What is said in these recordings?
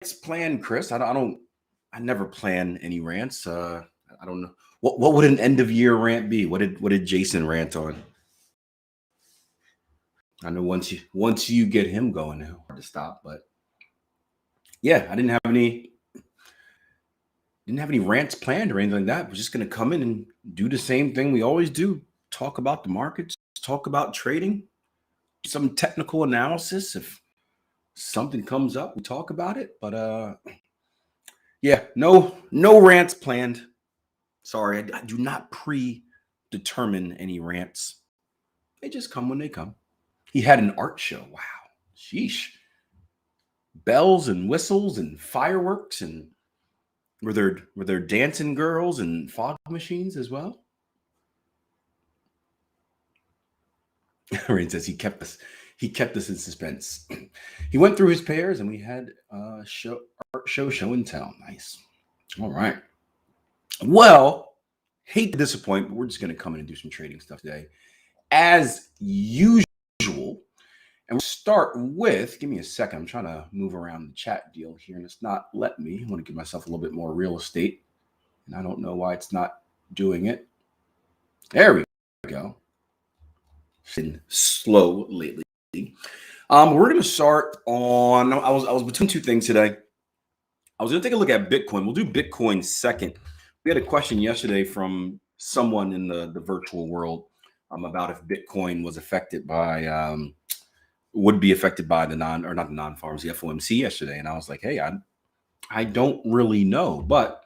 It's planned, Chris. I never plan any rants. I don't know. What would an end of year rant be? What did Jason rant on? I know once you get him going, it's hard to stop. But yeah, I didn't have any rants planned or anything like that. We're just gonna come in and do the same thing we always do. Talk about the markets, talk about trading, some technical analysis. If something comes up, we talk about it. But yeah, no rants planned. Sorry, I do not predetermine any rants. They just come when they come. He had an art show. Wow. Sheesh. Bells and whistles and fireworks, and were there dancing girls and fog machines as well? Rain says he kept us in suspense. He went through his pairs and we had a show and tell. Nice. All right. Well, hate to disappoint, but we're just gonna come in and do some trading stuff today. As usual, and we'll start with, give me a second. I'm trying to move around the chat deal here, and it's not letting me. I want to give myself a little bit more real estate, and I don't know why it's not doing it. There we go. It's been slow lately. We're going to start on. I was between two things today. I was going to take a look at Bitcoin. We'll do Bitcoin second. We had a question yesterday from someone in the virtual world about if Bitcoin was affected by would be affected by the not the non-farms, the FOMC yesterday. And I was like, hey, I don't really know, but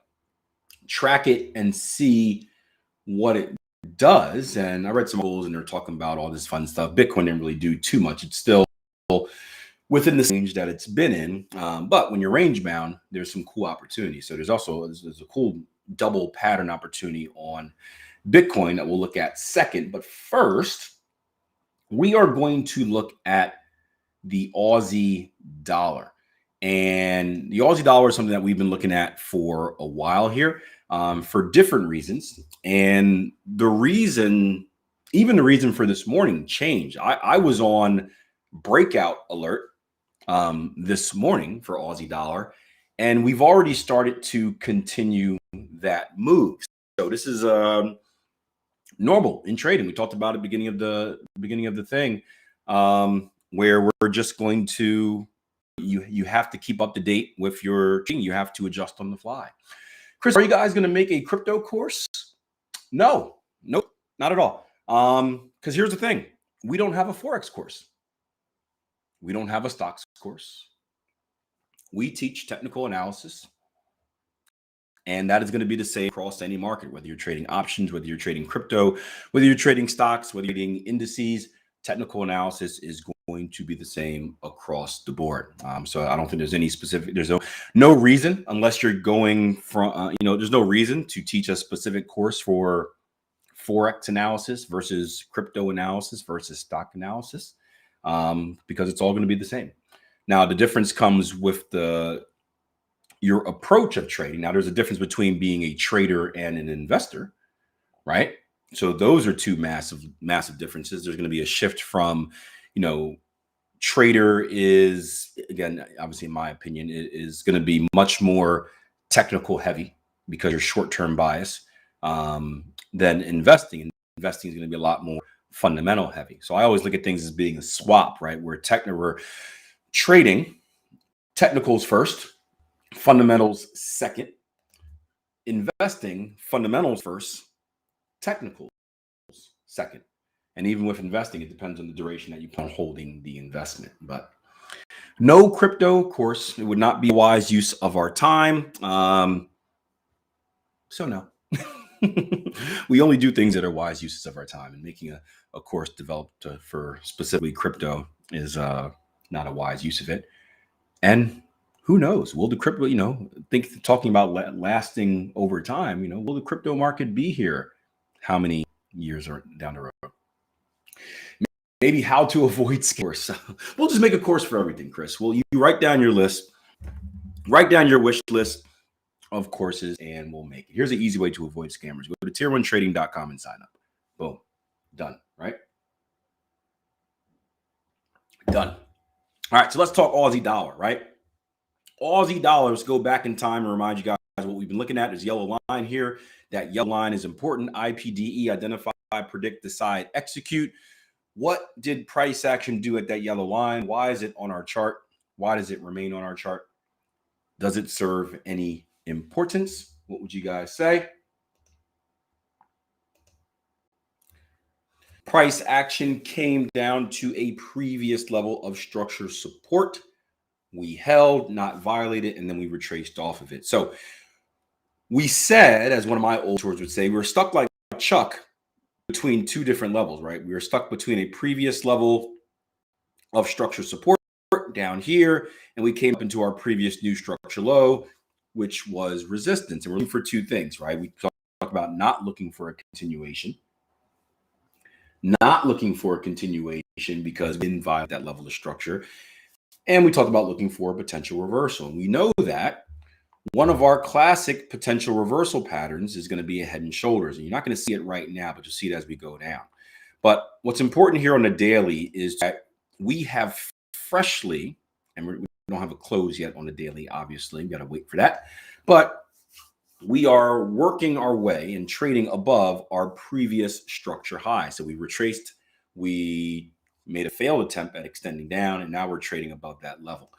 track it and see what it does. And I read some articles and they're talking about all this fun stuff. Bitcoin didn't really do too much. It's still within the range that it's been in. But when you're range bound, there's some cool opportunities. So there's a cool double pattern opportunity on Bitcoin that we'll look at second. But first, we are going to look at the Aussie dollar. And the Aussie dollar is something that we've been looking at for a while here for different reasons. And even the reason for this morning changed. I was on breakout alert this morning for Aussie dollar, and we've already started to continue that move. So this is normal in trading. We talked about it beginning of the thing, where we're just going to you have to keep up to date with your trading. You have to adjust on the fly. Chris, are you guys going to make a crypto course? No, nope, not at all. Because here's the thing: we don't have a forex course. We don't have a stocks course. We teach technical analysis. And that is going to be the same across any market, whether you're trading options, whether you're trading crypto, whether you're trading stocks, whether you're trading indices. Technical analysis is going to be the same across the board. So I don't think there's any specific, there's no reason, unless you're going from, there's no reason to teach a specific course for Forex analysis versus crypto analysis versus stock analysis, because it's all going to be the same. Now, the difference comes with your approach of trading. Now, there's a difference between being a trader and an investor, right? So those are two massive differences. There's going to be a shift from, trader is, again, obviously, in my opinion, it is going to be much more technical heavy because you're short-term bias than investing. Investing is going to be a lot more fundamental heavy. So I always look at things as being a swap, right? We're trading technicals first, fundamentals second, investing fundamentals first, technicals second. And even with investing, it depends on the duration that you plan on holding the investment. But no crypto course. It would not be a wise use of our time. So no. We only do things that are wise uses of our time, and making a course developed for specifically crypto is not a wise use of it. And who knows? Will the crypto, talking about lasting over time, will the crypto market be here? How many years are down the road? Maybe how to avoid scams. We'll just make a course for everything, Chris. Well, you write down your list, write down your wish list of courses, and we'll make it. Here's an easy way to avoid scammers. Go to tier1trading.com and sign up. Boom. Done, right? Done. All right, so let's talk Aussie dollar, right? Aussie dollars, go back in time and remind you guys what we've been looking at. There's a yellow line here. That yellow line is important. IPDE, identify, predict, decide, execute. What did price action do at that yellow line? Why is it on our chart? Why does it remain on our chart? Does it serve any importance? What would you guys say? Price action came down to a previous level of structure support. We held, not violated, and then we retraced off of it. So we said, as one of my old mentors would say, we were stuck like Chuck between two different levels, right? We were stuck between a previous level of structure support down here, and we came up into our previous new structure low, which was resistance. And we're looking for two things, right? We talk about not looking for a continuation. Not looking for a continuation because we didn't violate that level of structure. And we talked about looking for a potential reversal. And we know that one of our classic potential reversal patterns is going to be a head and shoulders. And you're not going to see it right now, but you'll see it as we go down. But what's important here on the daily is that we have freshly, and we don't have a close yet on the daily, obviously. We got to wait for that. But we are working our way and trading above our previous structure high. So we retraced, we made a failed attempt at extending down, and now we're trading above that level.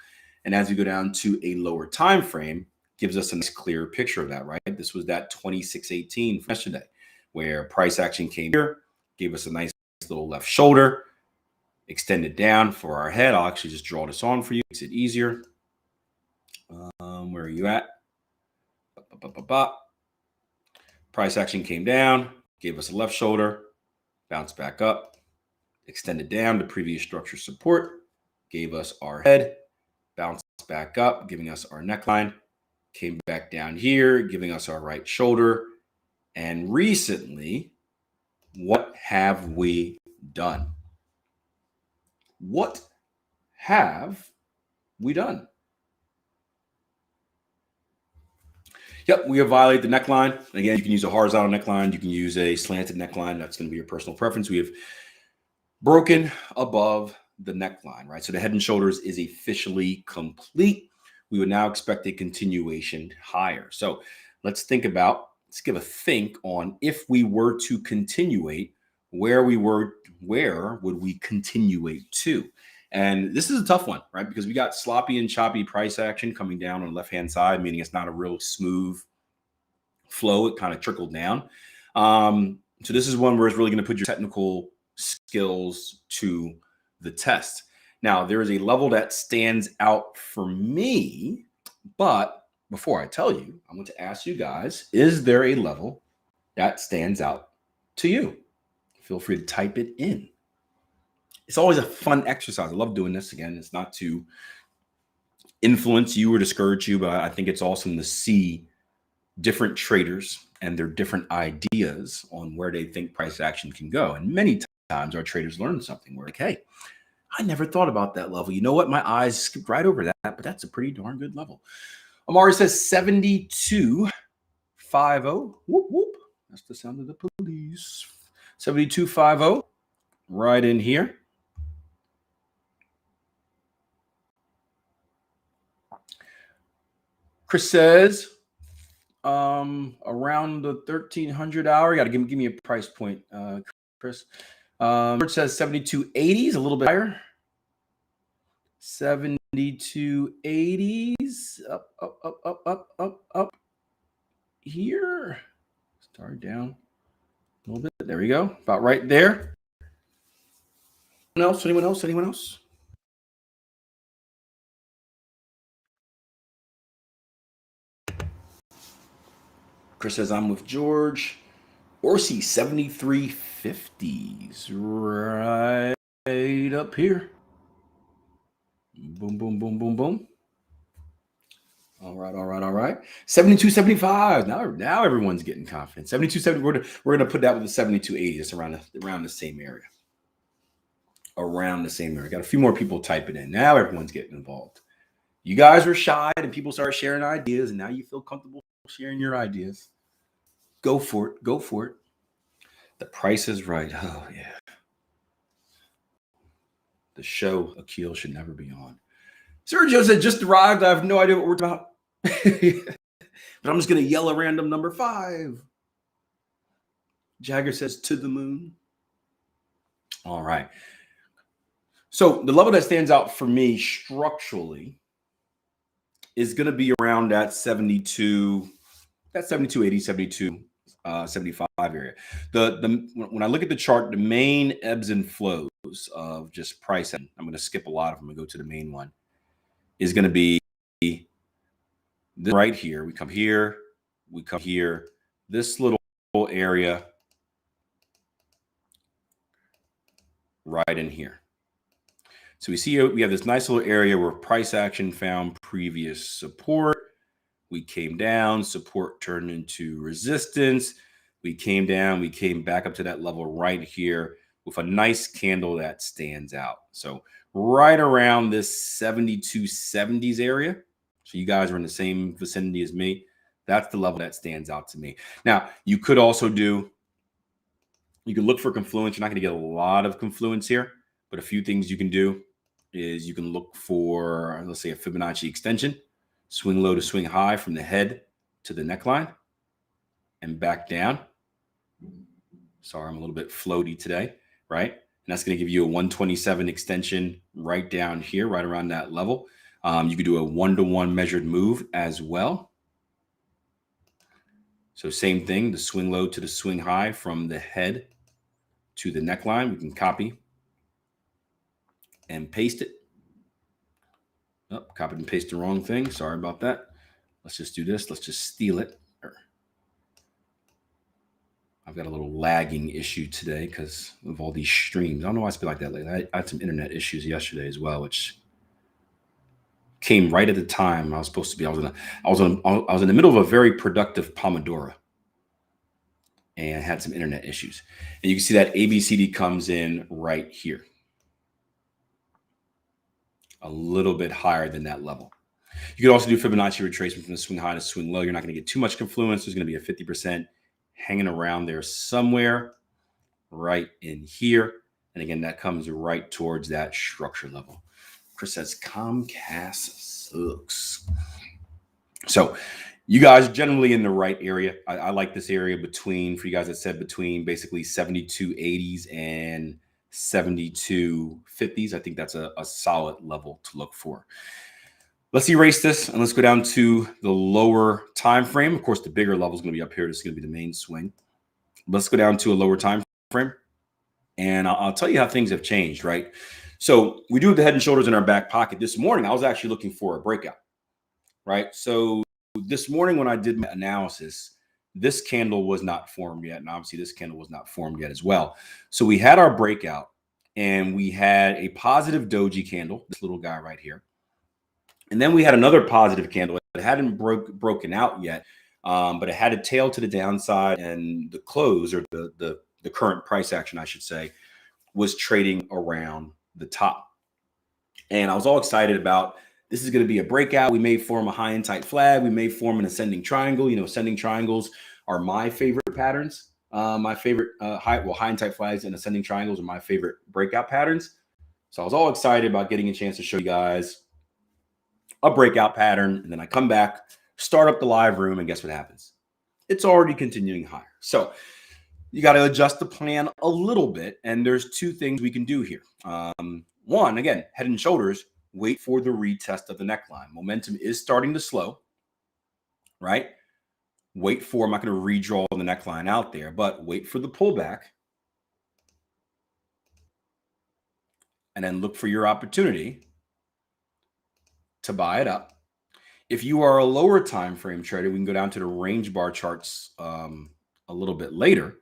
And as we go down to a lower time frame, gives us a nice clear picture of that, right? This was that 2618 from yesterday, where price action came here, gave us a nice little left shoulder, extended down for our head. I'll actually just draw this on for you, makes it easier. Where are you at? Price action came down, gave us a left shoulder, bounced back up, extended down to previous structure support, gave us our head, bounced back up, giving us our neckline, came back down here, giving us our right shoulder. And recently, what have we done? What have we done? Yep, we have violated the neckline. Again, you can use a horizontal neckline. You can use a slanted neckline. That's going to be your personal preference. We have broken above the neckline, right? So the head and shoulders is officially complete. We would now expect a continuation higher. So let's give a think on if we were to continuate, where would we continuate to? And this is a tough one, right? Because we got sloppy and choppy price action coming down on the left-hand side, meaning it's not a real smooth flow. It kind of trickled down. So this is one where it's really going to put your technical skills to the test. Now, there is a level that stands out for me, but before I tell you, I'm going to ask you guys, is there a level that stands out to you? Feel free to type it in. It's always a fun exercise. I love doing this. Again, it's not to influence you or discourage you, but I think it's awesome to see different traders and their different ideas on where they think price action can go. And many times our traders learn something. We're like, hey, I never thought about that level. You know what? My eyes skipped right over that, but that's a pretty darn good level. Amari says 72.50. Whoop, whoop. That's the sound of the police. 72.50. Right in here. Chris says around the 1300 hour. You got to give me a price point, Chris. It says 72.80s, a little bit higher. 72.80s, up here. Start down a little bit. There we go. About right there. Anyone else? Chris says I'm with George. Orsi 73.50s right up here. Boom, boom, boom, boom, boom. All right. 72.75. Now everyone's getting confident. 72.70. We're gonna put that with the 72.80. It's around the same area. Got a few more people typing in. Now everyone's getting involved. You guys were shy and people started sharing ideas, and now you feel comfortable sharing your ideas. Go for it. The price is right. Oh, yeah. The show Akil should never be on. Sergio said, just arrived. I have no idea what we're talking about. But I'm just going to yell a random number 5. Jagger says, to the moon. All right. So the level that stands out for me structurally is going to be around that 72, that 72.80, 72, 75 area. When I look at the chart, the main ebbs and flows of just price, and I'm going to skip a lot of them and go to the main one, is going to be this right here. We come here, this little area right in here. So we see we have this nice little area where price action found previous support. We came down, support turned into resistance. We came down, we came back up to that level right here with a nice candle that stands out. So right around this 72.70s area. So you guys are in the same vicinity as me. That's the level that stands out to me. Now, you could also you can look for confluence. You're not going to get a lot of confluence here, but a few things you can do is you can look for, let's say, a Fibonacci extension, swing low to swing high from the head to the neckline and back down. Sorry, I'm a little bit floaty today, right? And that's going to give you a 127 extension right down here, right around that level. You could do a 1-to-1 measured move as well. So same thing, the swing low to the swing high from the head to the neckline. We can copy and paste it. Oh, copied and pasted the wrong thing. Sorry about that. Let's just do this. Let's just steal it. I've got a little lagging issue today because of all these streams. I don't know why it's been like that lately. I had some internet issues yesterday as well, which came right at the time I was supposed to be. I was in the middle of a very productive Pomodoro and had some internet issues. And you can see that ABCD comes in right here, a little bit higher than that level. You could also do Fibonacci retracement from the swing high to swing low. You're not going to get too much confluence. There's going to be a 50% hanging around there somewhere right in here. And again, that comes right towards that structure level. Chris says Comcast sucks. So you guys are generally in the right area. I like this area between, for you guys that said between basically 72.80s and 72.50s. I think that's a solid level to look for. Let's erase this and let's go down to the lower time frame. Of course, the bigger level is going to be up here. This is going to be the main swing. Let's go down to a lower time frame, and I'll tell you how things have changed, right? So we do have the head and shoulders in our back pocket. This morning, I was actually looking for a breakout, right? So this morning when I did my analysis, this candle was not formed yet, and obviously this candle was not formed yet as well. So we had our breakout, and we had a positive doji candle, this little guy right here. And then we had another positive candle. It hadn't broken out yet, but it had a tail to the downside, and the close, or the current price action, I should say, was trading around the top. And I was all excited about, this is going to be a breakout. We may form a high and tight flag. We may form an ascending triangle. You know, ascending triangles are my favorite patterns. My favorite high and tight flags and ascending triangles are my favorite breakout patterns. So I was all excited about getting a chance to show you guys a breakout pattern. And then I come back, start up the live room, and guess what happens? It's already continuing higher. So you got to adjust the plan a little bit. And there's two things we can do here. One, again, head and shoulders, wait for the retest of the neckline. Momentum is starting to slow, right? Wait for, I'm not going to redraw the neckline out there, but wait for the pullback. And then look for your opportunity to buy it up. If you are a lower time frame trader, we can go down to the range bar charts a little bit later.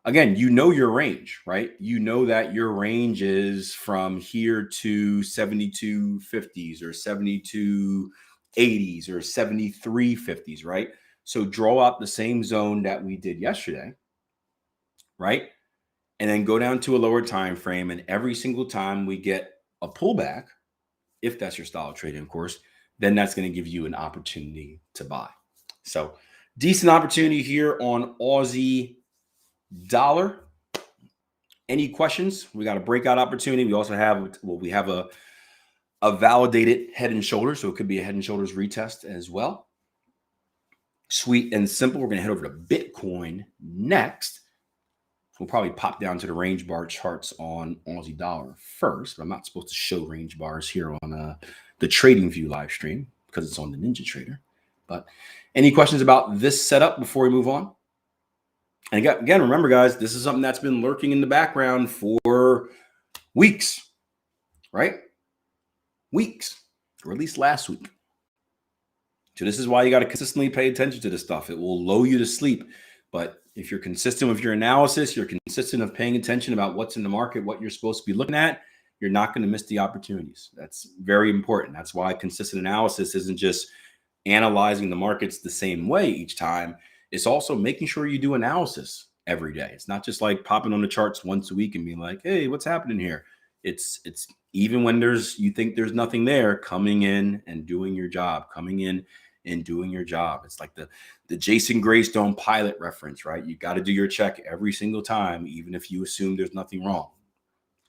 Again, you know your range, right? You know that your range is from here to 72.50s or 72.80s or 73.50s, right? So draw out the same zone that we did yesterday, right? And then go down to a lower time frame, and every single time we get a pullback, if that's your style of trading, of course, then that's going to give you an opportunity to buy. So decent opportunity here on Aussie dollar. Any questions? We got a breakout opportunity. We also have, well, we have a a validated head and shoulders. So it could be a head and shoulders retest as well. Sweet and simple. We're going to head over to Bitcoin next. We'll probably pop down to the range bar charts on Aussie dollar first, but I'm not supposed to show range bars here on the TradingView live stream because it's on the NinjaTrader. But any questions about this setup before we move on? And again, remember, guys, this is something that's been lurking in the background for weeks, right? Weeks, or at least last week. So this is why you got to consistently pay attention to this stuff. It will lull you to sleep. But if you're consistent with your analysis, you're consistent of paying attention about what's in the market, what you're supposed to be looking at, you're not going to miss the opportunities. That's very important. That's why consistent analysis isn't just analyzing the markets the same way each time. It's also making sure you do analysis every day. It's not just like popping on the charts once a week and being like, hey, what's happening here? It's even when you think there's nothing there, coming in and doing your job, coming in and doing your job. It's like the Jason Greystone pilot reference, right? You got to do your check every single time, even if you assume there's nothing wrong,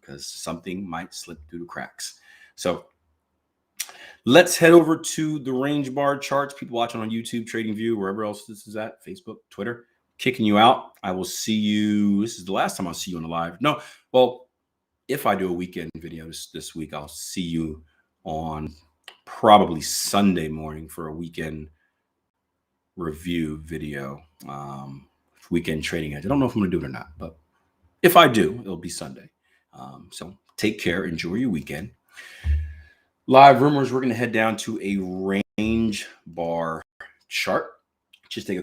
because something might slip through the cracks. So let's head over to the range bar charts. People watching on YouTube, TradingView, wherever else this is at, Facebook, Twitter, kicking you out. I will see you. This is the last time I'll see you on the live. No, well, if I do a weekend video this week, I'll see you on probably Sunday morning for a weekend review video, weekend trading edge. I don't know if I'm going to do it or not, but if I do, it'll be Sunday. So take care. Enjoy your weekend. Live rumors, we're going to head down to a range bar chart. Just take a